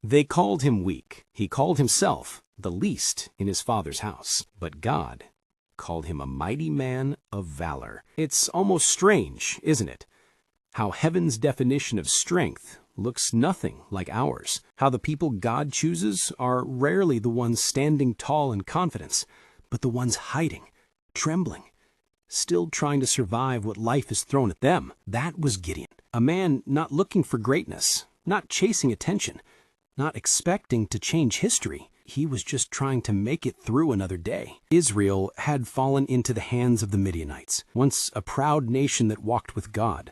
They called him weak. He called himself the least in his father's house. But God called him a mighty man of valor. It's almost strange, isn't it? How heaven's definition of strength looks nothing like ours. How the people God chooses are rarely the ones standing tall in confidence, but the ones hiding, trembling, still trying to survive what life has thrown at them. That was Gideon, a man not looking for greatness, not chasing attention, not expecting to change history. He was just trying to make it through another day. Israel had fallen into the hands of the Midianites, once a proud nation that walked with God.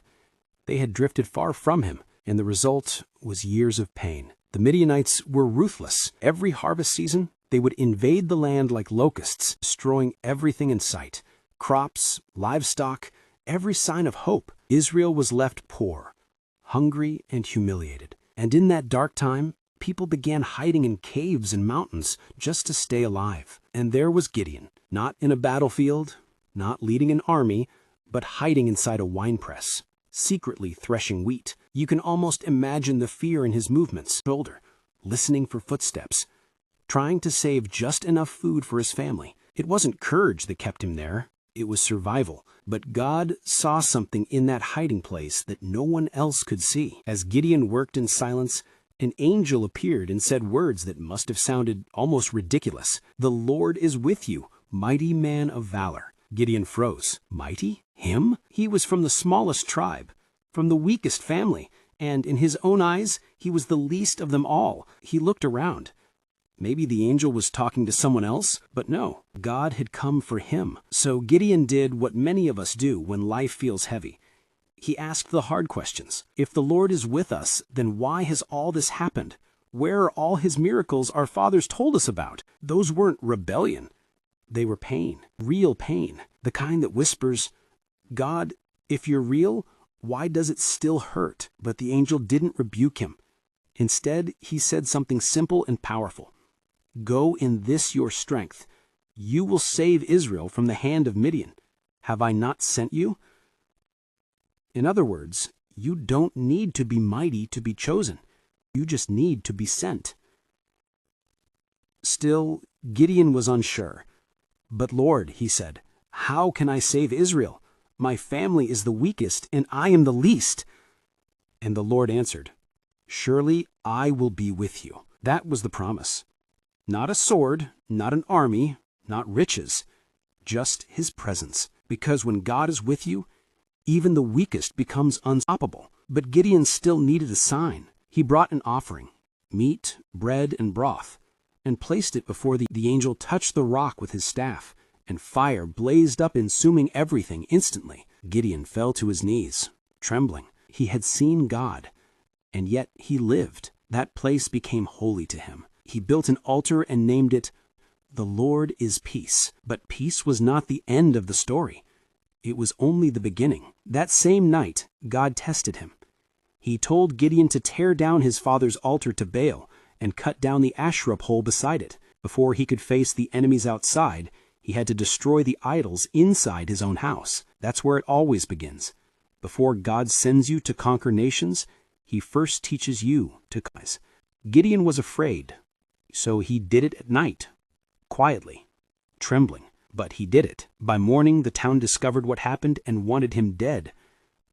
They had drifted far from him, and the result was years of pain. The Midianites were ruthless. Every harvest season, they would invade the land like locusts, destroying everything in sight. Crops, livestock, every sign of hope. Israel was left poor, hungry, and humiliated. And in that dark time, people began hiding in caves and mountains just to stay alive. And there was Gideon, not in a battlefield, not leading an army, but hiding inside a winepress, secretly threshing wheat. You can almost imagine the fear in his movements, shoulder, listening for footsteps, trying to save just enough food for his family. It wasn't courage that kept him there. It was survival. But God saw something in that hiding place that no one else could see. As Gideon worked in silence, an angel appeared and said words that must have sounded almost ridiculous. "The Lord is with you, mighty man of valor." Gideon froze. Mighty? Him? He was from the smallest tribe, from the weakest family, and in his own eyes, he was the least of them all. He looked around. Maybe the angel was talking to someone else, but no, God had come for him. So Gideon did what many of us do when life feels heavy. He asked the hard questions. If the Lord is with us, then why has all this happened? Where are all his miracles our fathers told us about? Those weren't rebellion. They were pain, real pain, the kind that whispers, "God, if you're real, why does it still hurt?" But the angel didn't rebuke him. Instead, he said something simple and powerful. "Go in this your strength. You will save Israel from the hand of Midian. Have I not sent you?" In other words, you don't need to be mighty to be chosen. You just need to be sent. Still, Gideon was unsure. "But Lord," he said, "how can I save Israel? My family is the weakest, and I am the least." And the Lord answered, "Surely I will be with you." That was the promise. Not a sword, not an army, not riches, just his presence. Because when God is with you, even the weakest becomes unstoppable. But Gideon still needed a sign. He brought an offering, meat, bread, and broth, and placed it before the angel touched the rock with his staff, and fire blazed up, consuming everything instantly. Gideon fell to his knees, trembling. He had seen God, and yet he lived. That place became holy to him. He built an altar and named it, "The Lord is Peace." But peace was not the end of the story. It was only the beginning. That same night, God tested him. He told Gideon to tear down his father's altar to Baal and cut down the Asherah pole beside it. Before he could face the enemies outside, he had to destroy the idols inside his own house. That's where it always begins. Before God sends you to conquer nations, he first teaches you to conquer. Gideon was afraid, so he did it at night, quietly, trembling. But he did it. By morning, the town discovered what happened and wanted him dead.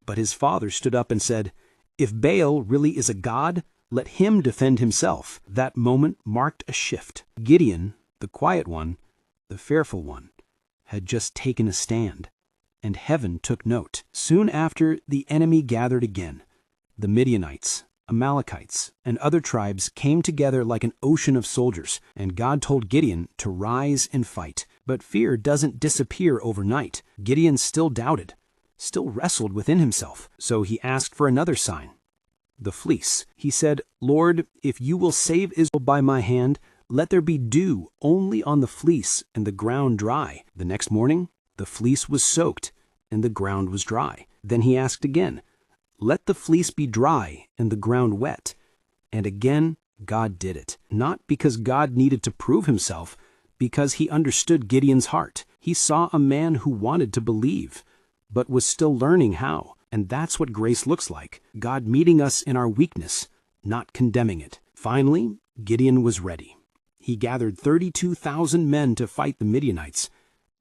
But his father stood up and said, "If Baal really is a god, let him defend himself." That moment marked a shift. Gideon, the quiet one, the fearful one, had just taken a stand, and heaven took note. Soon after, the enemy gathered again. The Midianites, Amalekites, and other tribes came together like an ocean of soldiers, and God told Gideon to rise and fight. But fear doesn't disappear overnight. Gideon still doubted, still wrestled within himself. So he asked for another sign, the fleece. He said, "Lord, if you will save Israel by my hand, let there be dew only on the fleece and the ground dry." The next morning, the fleece was soaked and the ground was dry. Then he asked again, "Let the fleece be dry and the ground wet." And again, God did it. Not because God needed to prove himself, because he understood Gideon's heart. He saw a man who wanted to believe, but was still learning how. And that's what grace looks like. God meeting us in our weakness, not condemning it. Finally, Gideon was ready. He gathered 32,000 men to fight the Midianites.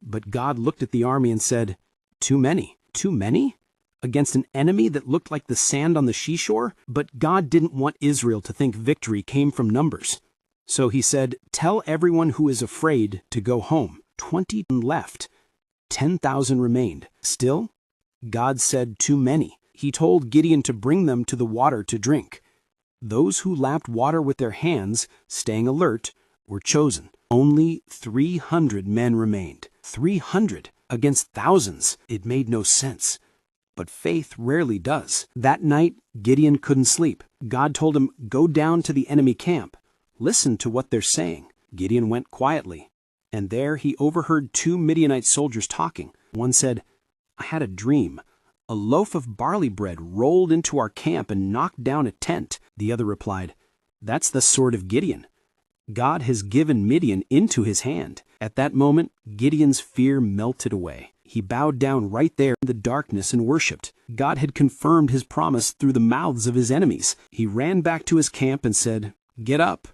But God looked at the army and said, "Too many. Too many? Against an enemy that looked like the sand on the seashore?" But God didn't want Israel to think victory came from numbers. So he said, "Tell everyone who is afraid to go home." 20 left. 10,000 remained. Still, God said too many. He told Gideon to bring them to the water to drink. Those who lapped water with their hands, staying alert, were chosen. Only 300 men remained. 300 against thousands. It made no sense. But faith rarely does. That night, Gideon couldn't sleep. God told him, "Go down to the enemy camp. Listen to what they're saying." Gideon went quietly, and there he overheard 2 Midianite soldiers talking. One said, "I had a dream. A loaf of barley bread rolled into our camp and knocked down a tent." The other replied, "That's the sword of Gideon. God has given Midian into his hand." At that moment, Gideon's fear melted away. He bowed down right there in the darkness and worshipped. God had confirmed his promise through the mouths of his enemies. He ran back to his camp and said, "Get up.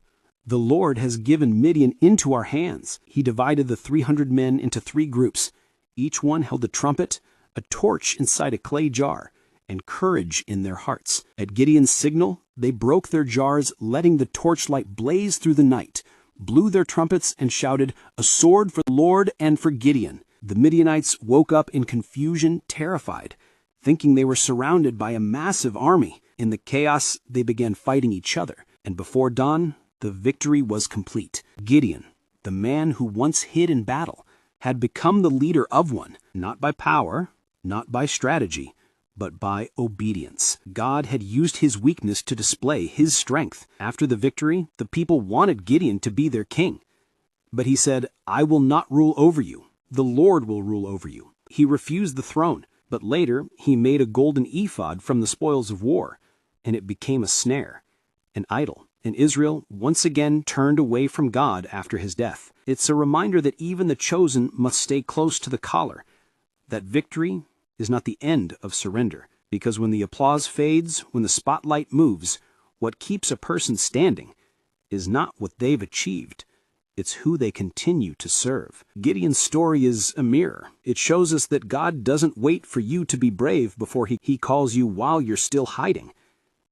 The Lord has given Midian into our hands." He divided the 300 men into 3 groups. Each one held a trumpet, a torch inside a clay jar, and courage in their hearts. At Gideon's signal, they broke their jars, letting the torchlight blaze through the night, blew their trumpets, and shouted, "A sword for the Lord and for Gideon." The Midianites woke up in confusion, terrified, thinking they were surrounded by a massive army. In the chaos, they began fighting each other, and before dawn, the victory was complete. Gideon, the man who once hid in battle, had become the leader of one, not by power, not by strategy, but by obedience. God had used his weakness to display his strength. After the victory, the people wanted Gideon to be their king. But he said, "I will not rule over you. The Lord will rule over you." He refused the throne, but later he made a golden ephod from the spoils of war, and it became a snare, an idol. And Israel once again turned away from God after his death. It's a reminder that even the chosen must stay close to the collar, that victory is not the end of surrender, because when the applause fades, when the spotlight moves, what keeps a person standing is not what they've achieved. It's who they continue to serve. Gideon's story is a mirror. It shows us that God doesn't wait for you to be brave before he calls you while you're still hiding.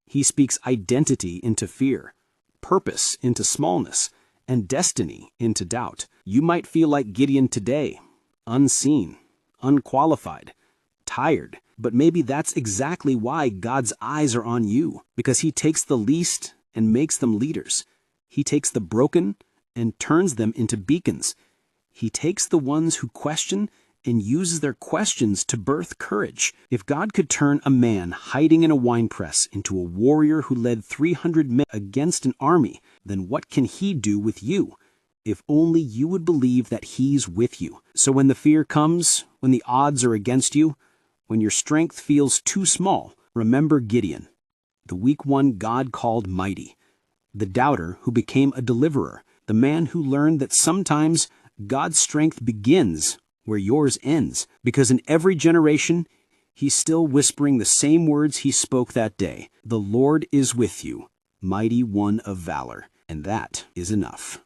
He speaks identity into fear, purpose into smallness, and destiny into doubt. You might feel like Gideon today, unseen, unqualified, tired, but maybe that's exactly why God's eyes are on you, because he takes the least and makes them leaders. He takes the broken and turns them into beacons. He takes the ones who question and uses their questions to birth courage. If God could turn a man hiding in a winepress into a warrior who led 300 men against an army, then what can he do with you? If only you would believe that he's with you. So when the fear comes, when the odds are against you, when your strength feels too small, remember Gideon, the weak one God called mighty, the doubter who became a deliverer, the man who learned that sometimes God's strength begins where yours ends, because in every generation, he's still whispering the same words he spoke that day. "The Lord is with you, mighty one of valor." And that is enough.